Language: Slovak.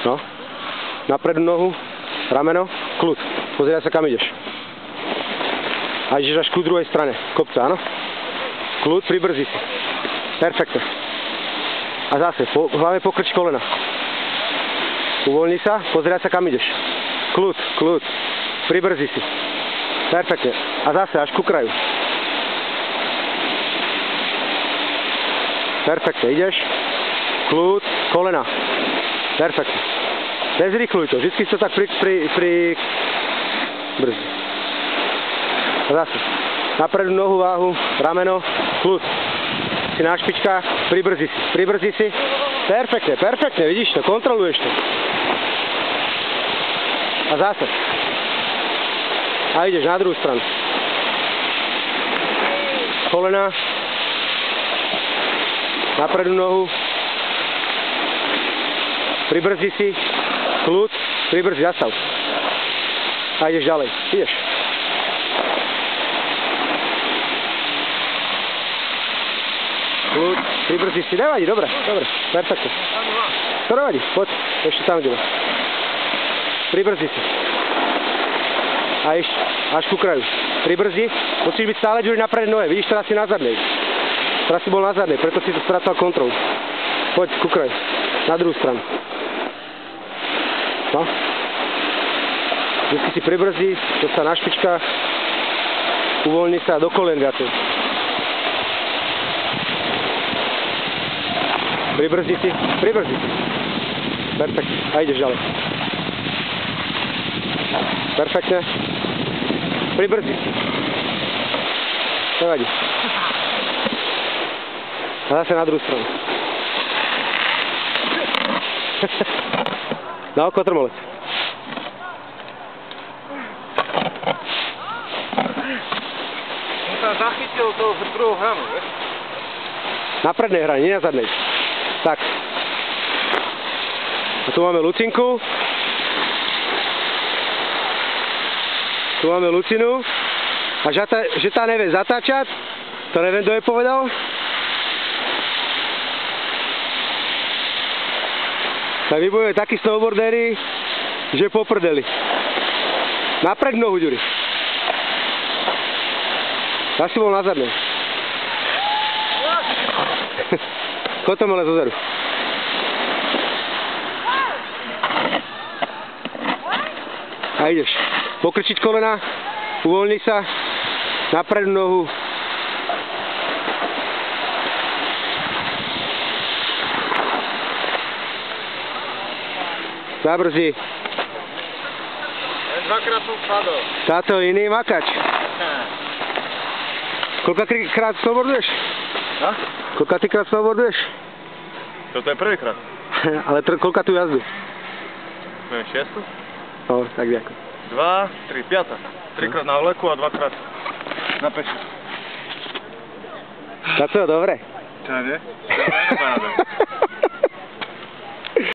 No. Napredu nohu, rameno, kľud. Pozeraj sa, kam ideš. A ideš až ku druhej strane kopca, áno? Kľud, pribrzí si. Perfektne. A zase, hlavne pokrč kolena. Uvoľni sa, pozeraj sa, kam ideš. Kľud, kľud. Pribrzí si. Perfektne. A zase, až ku kraju. Perfektne, ideš. Kľud, kolena. Perfektne. Nezrýchluj to, vždycky to tak pri brzdi. A zase. Napredu nohu, váhu, rameno, kľud. Si na špičkách, pribrzí si. Perfektne, perfektne, vidíš to, kontroluješ to. A zase. A ideš na druhú stranu. Kolena. Napredu nohu. Pribrzí si. Kľud. Pribrzí, zastav. A ideš ďalej. Ideš. Kľud. Pribrzí si. Nevadí, dobre. Perfektne. To nevadí, poď. Ešte tam ide. Pribrzí si. A ešte, až ku kraju. Pribrzdi, musíš byť stále, že už napred nohe. Vidíš, teraz si na zadnej. Teraz si bol na zadnej, preto si to strácal kontrolu. Poď ku kraju. Na druhú stranu. No. Vždycky si pribrzdi, to sa na špičkách. Uvoľni sa do kolien viacej. Pribrzdi si. Perfektne. A ideš ďalej. Perfektne. Pribrzdi. Nevadí. A zase na druhú stranu. Na oko trmolec. On sa zachytil toho druhou hranu, vieš? Na prednej hrane, nie na zadnej. Tak. A tu máme Lucinku. Tu máme Lucinu. A že tá nevie zatáčať, to neviem, kto jej povedal. Tak vybojuje takí snowboarderi, že poprdeli. Napred nohu, Ďuri. Ja si bol na zadnej. Chod tam ale zozadu. A ideš. Pokrčiť kolena, uvoľni sa, napredu nohu. Zabrzdi. Dvakrát som spadol. Táto iný makač. Koľkátkrát snowboarduješ? Ha? Koľkátkrát snowboarduješ? Toto je prvýkrát. Ale koľkátú jazdu? Neviem, 6? No, tak ďakujem. 2, 3, 5. 3-krát na vleku a 2-krát na peši. Táto, dobre. Čo, nie?